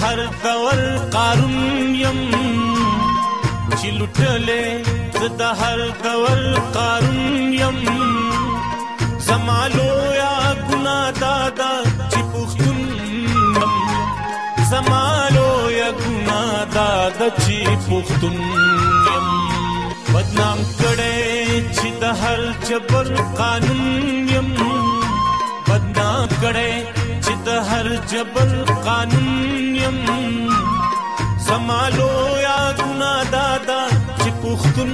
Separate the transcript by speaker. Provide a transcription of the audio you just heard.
Speaker 1: هر دور قارون یم چې لوټلې زه د هر دور قارون یم زما لویه ګناه دا ده چې پښتون یم زما لویه ګناه دا ده چې پښتون یم بدنام کړی چې د هر جبر قانون یم بدنام کړی چې د هر جبر قانون یم زما لویه ګناه دا ده چې پښتون